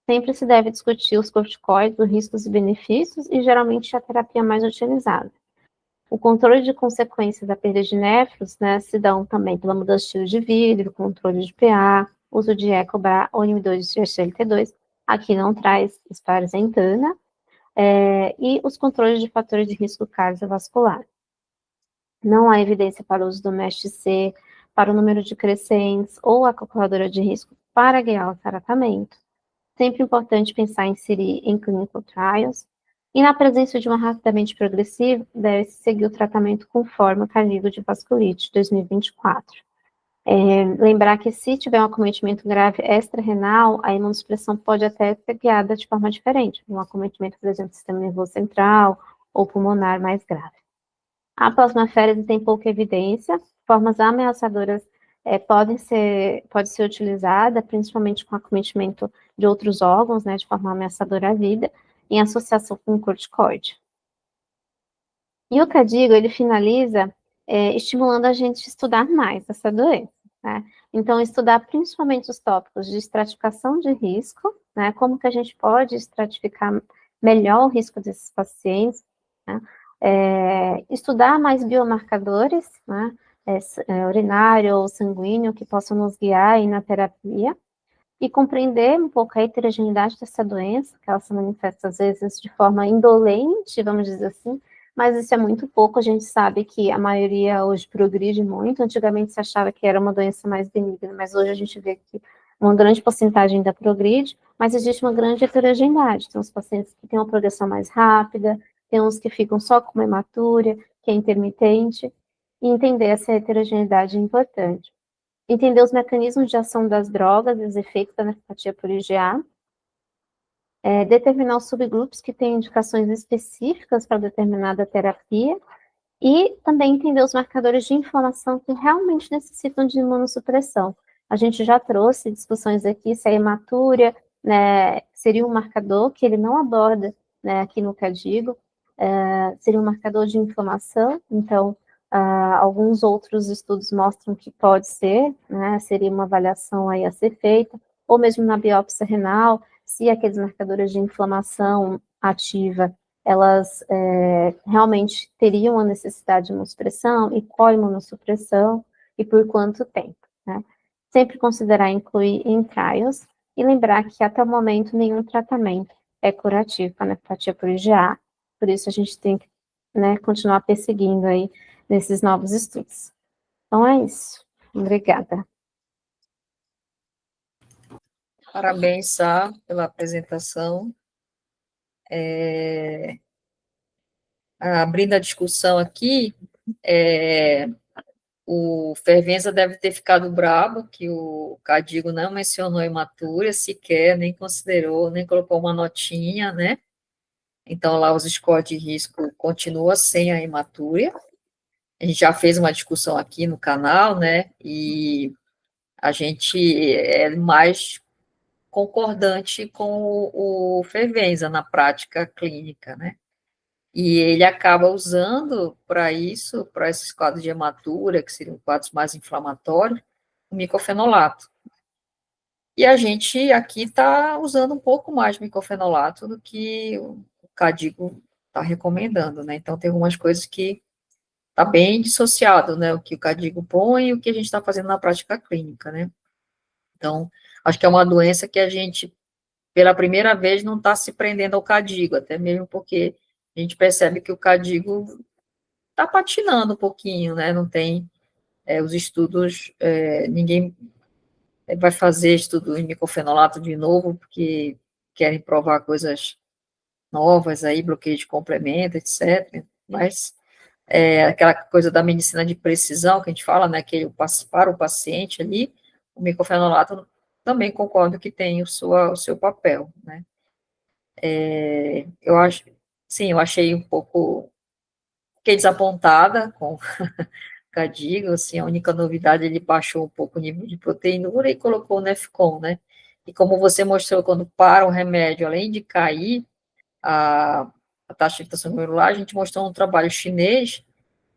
Sempre se deve discutir os corticoides, os riscos e benefícios, e geralmente a terapia mais utilizada. O controle de consequências da perda de néfros, né, se dão também pela mudança de estilo de vida, controle de PA, uso de EcoBra ou inibidores de SGLT2, aqui não traz esparenzentana, e os controles de fatores de risco cardiovascular. Não há evidência para o uso do MSH-C, para o número de crescentes ou a calculadora de risco para guiar o tratamento. Sempre importante pensar em inserir em clinical trials. E na presença de uma rapidamente progressiva, deve-se seguir o tratamento conforme o cardíaco de vasculite 2024. Lembrar que se tiver um acometimento grave extra-renal, a imunossupressão pode até ser guiada de forma diferente, um acometimento, por exemplo, do sistema nervoso central ou pulmonar mais grave. A plasmaférese tem pouca evidência, formas ameaçadoras pode ser utilizada, principalmente com acometimento de outros órgãos, né, de forma ameaçadora à vida, em associação com o corticoide. E o CADIGO, ele finaliza estimulando a gente a estudar mais essa doença, né? Então, estudar principalmente os tópicos de estratificação de risco, né? Como que a gente pode estratificar melhor o risco desses pacientes, né? Estudar mais biomarcadores, né? Urinário ou sanguíneo, que possam nos guiar aí na terapia, e compreender um pouco a heterogeneidade dessa doença, que ela se manifesta às vezes de forma indolente, vamos dizer assim, mas isso é muito pouco. A gente sabe que a maioria hoje progride muito. Antigamente se achava que era uma doença mais benigna, mas hoje a gente vê que uma grande porcentagem ainda progride, mas existe uma grande heterogeneidade. Tem os pacientes que têm uma progressão mais rápida, tem uns que ficam só com uma hematúria, que é intermitente, e entender essa heterogeneidade é importante. Entender os mecanismos de ação das drogas e os efeitos da nefropatia por IgA, determinar os subgrupos que têm indicações específicas para determinada terapia, e também entender os marcadores de inflamação que realmente necessitam de imunossupressão. A gente já trouxe discussões aqui se a hematúria, né, seria um marcador que ele não aborda, né, aqui no CADIGO, seria um marcador de inflamação. Então, alguns outros estudos mostram que pode ser, né, seria uma avaliação aí a ser feita, ou mesmo na biópsia renal, se aqueles marcadores de inflamação ativa, elas realmente teriam a necessidade de imunossupressão, e qual imunossupressão, e por quanto tempo, né? Sempre considerar incluir em trials, e lembrar que até o momento nenhum tratamento é curativo para a nefropatia por IgA, por isso a gente tem que, né, continuar perseguindo aí nesses novos estudos. Então é isso. Obrigada. Parabéns, Sá, pela apresentação. Abrindo a discussão aqui, o Fervenza deve ter ficado bravo que o Cadigo não mencionou a hematúria sequer, nem considerou, nem colocou uma notinha, né? Então, lá os scores de risco continuam sem a hematúria. A gente já fez uma discussão aqui no canal, né? E a gente é mais concordante com o Fervenza na prática clínica, né? E ele acaba usando para isso, para esses quadros de hematura, que seriam quadros mais inflamatórios, o micofenolato. E a gente aqui está usando um pouco mais de micofenolato do que o Cadigo está recomendando, né? Então, tem algumas coisas que está bem dissociado, né? O que o Cadigo põe e o que a gente está fazendo na prática clínica, né? Então, acho que é uma doença que a gente, pela primeira vez, não está se prendendo ao Cadigo, até mesmo porque a gente percebe que o Cadigo está patinando um pouquinho, né? Não tem os estudos, ninguém vai fazer estudo em micofenolato de novo, porque querem provar coisas novas aí, bloqueio de complemento, etc. Mas aquela coisa da medicina de precisão que a gente fala, né? Que para o paciente ali, o micofenolato também concordo que tem o seu papel, né? Eu acho, sim, eu achei um pouco, fiquei desapontada com Cadigo, assim, a única novidade, ele baixou um pouco o nível de proteinúria e colocou o Nefcon, né? E como você mostrou, quando para o remédio, além de cair a, a taxa de infectação glomerular, a gente mostrou um trabalho chinês,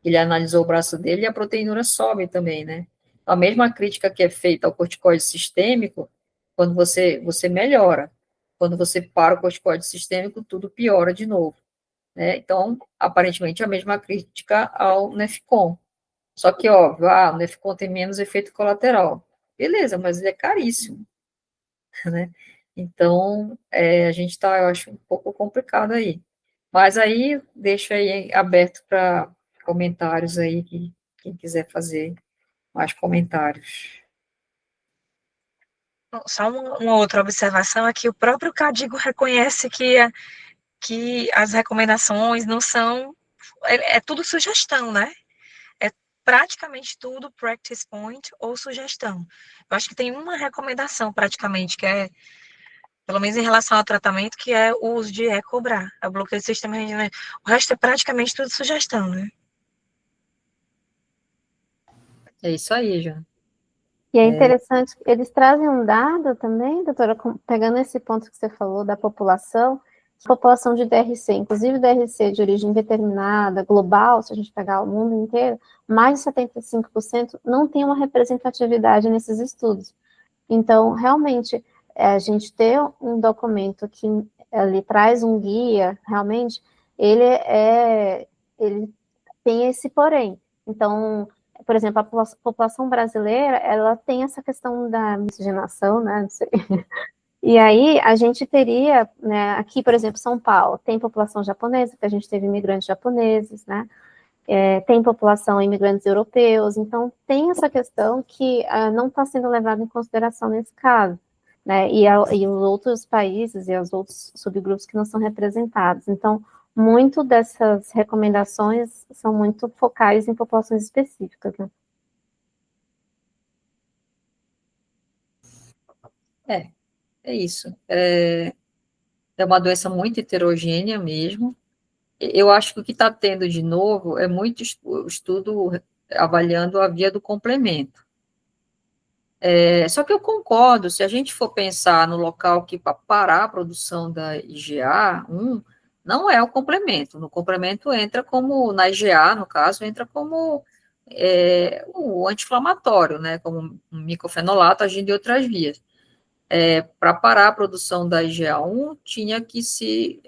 ele analisou o braço dele e a proteinúria sobe também, né? Então, a mesma crítica que é feita ao corticoide sistêmico, Quando você melhora. Quando você para o corticoide sistêmico, tudo piora de novo, né? Então, aparentemente, a mesma crítica ao Nefcon. Só que, óbvio, o Nefcon tem menos efeito colateral. Beleza, mas ele é caríssimo, né? Então, a gente está, eu acho, um pouco complicado aí. Mas aí, deixa aí aberto para comentários aí, quem quiser fazer mais comentários. Só uma outra observação é que o próprio Cadigo reconhece que as recomendações não são, é tudo sugestão, né? É praticamente tudo practice point ou sugestão. Eu acho que tem uma recomendação praticamente, que é, pelo menos em relação ao tratamento, que é o uso de cobrar, é o bloqueio do sistema renal. O resto é praticamente tudo sugestão, né? É isso aí, João. E é interessante, eles trazem um dado também, doutora, pegando esse ponto que você falou da população de DRC, inclusive DRC de origem determinada, global, se a gente pegar o mundo inteiro, mais de 75% não tem uma representatividade nesses estudos. Então, realmente, a gente ter um documento que ele traz um guia, realmente, ele tem esse porém. Então, por exemplo, a população brasileira, ela tem essa questão da miscigenação, né? Não sei. E aí, a gente teria, né, aqui, por exemplo, São Paulo, tem população japonesa, porque a gente teve imigrantes japoneses, né? Tem população imigrantes europeus, então tem essa questão que não está sendo levada em consideração nesse caso, né? E os outros países e os outros subgrupos que não são representados. Então, muito dessas recomendações são muito focais em populações específicas, né? É isso. É uma doença muito heterogênea mesmo. Eu acho que o que está tendo de novo é muito estudo avaliando a via do complemento. Só que eu concordo, se a gente for pensar no local que para parar a produção da IgA1, não é o complemento. No complemento entra como, na IgA, no caso, entra como o anti-inflamatório, né, como um micofenolato agindo em outras vias. Para parar a produção da IgA1, tinha que se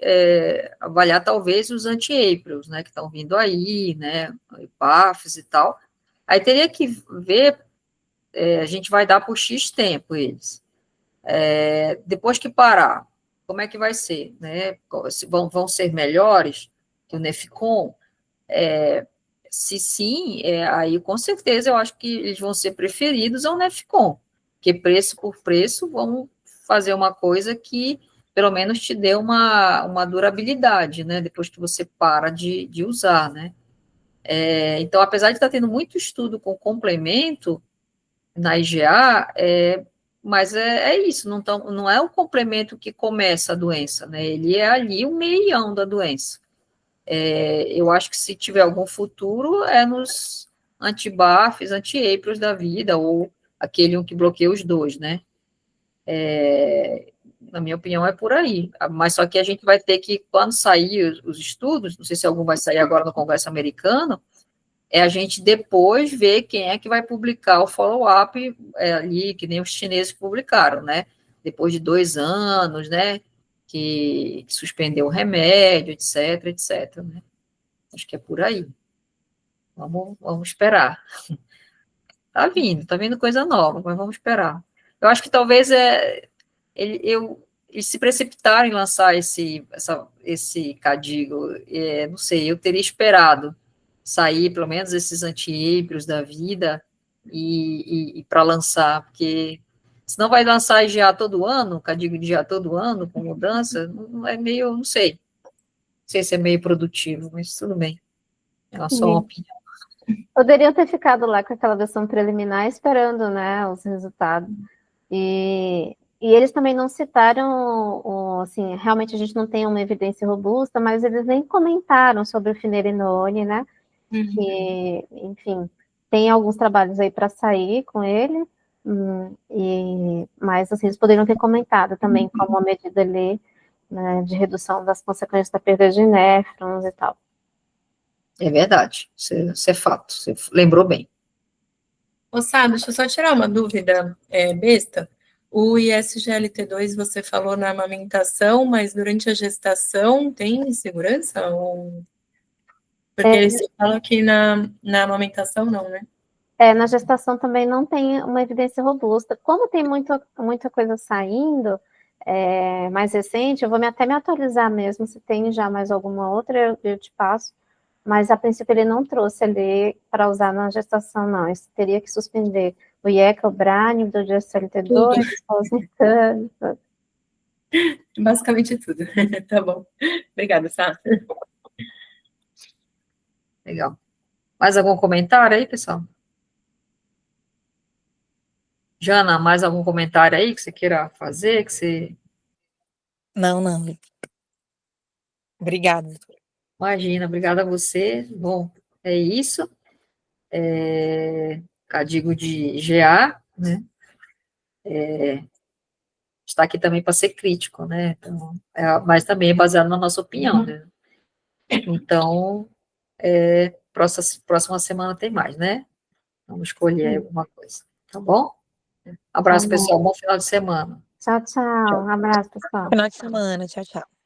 avaliar talvez os anti-APRILs, né, que estão vindo aí, né, IPAFs e tal. Aí teria que ver, a gente vai dar por X tempo eles. Depois que parar, como é que vai ser, né? Vão ser melhores que o Nefcon? Se sim, aí com certeza eu acho que eles vão ser preferidos ao Nefcon, porque preço por preço vão fazer uma coisa que pelo menos te dê uma durabilidade, né? Depois que você para de usar, né? Então, apesar de estar tendo muito estudo com complemento na IgA, mas é isso, não é o complemento que começa a doença, né? Ele é ali o meião da doença. Eu acho que se tiver algum futuro é nos anti-BAFs, anti-APRILs da vida, ou aquele um que bloqueia os dois, né? Na minha opinião, é por aí. Mas só que a gente vai ter que, quando sair os estudos, não sei se algum vai sair agora no Congresso americano, a gente depois ver quem é que vai publicar o follow-up ali, que nem os chineses publicaram, né? Depois de 2 anos, né? Que suspendeu o remédio, etc, etc, né? Acho que é por aí. Vamos esperar. Tá vindo coisa nova, mas vamos esperar. Eu acho que talvez eles se precipitaram em lançar esse Cadigo. Não sei, eu teria esperado sair pelo menos esses anti-híbridos da vida e para lançar, porque senão vai lançar IgA todo ano, Cadigo de IgA todo ano, com mudança, não é meio, não sei se é meio produtivo, mas tudo bem. É só uma opinião. Poderiam ter ficado lá com aquela versão preliminar esperando, né, os resultados. E eles também não citaram, assim, realmente a gente não tem uma evidência robusta, mas eles nem comentaram sobre o finerenone, né? Que, enfim, tem alguns trabalhos aí para sair com ele, mas assim, eles poderiam ter comentado também como uma medida ali, né, de redução das consequências da perda de néfrons e tal. É verdade, isso é fato, você lembrou bem. Ô, Sá, deixa eu só tirar uma dúvida besta. O ISGLT2 você falou na amamentação, mas durante a gestação tem segurança? Porque eles falam que na amamentação não, né? Na gestação também não tem uma evidência robusta. Como tem muita coisa saindo, mais recente, eu vou até me atualizar mesmo, se tem já mais alguma outra, eu te passo, mas a princípio ele não trouxe ali para usar na gestação, não. Isso teria que suspender o IECA, o BRANI, do GSLT2, Fosnicam. Basicamente tudo. Tá bom. Obrigada, Sá. Legal. Mais algum comentário aí, pessoal? Jana, mais algum comentário aí que você queira fazer? Não. Obrigada. Imagina, obrigada a você. Bom, é isso. Cadigo de GA, né? Está aqui também para ser crítico, né? Então, mas também é baseado na nossa opinião, né? Então, próxima semana tem mais, né? Vamos escolher alguma coisa, tá bom? Abraço, Tá bom. pessoal. Bom final de semana. Tchau, tchau. Um abraço, pessoal. Final de semana. Tchau, tchau.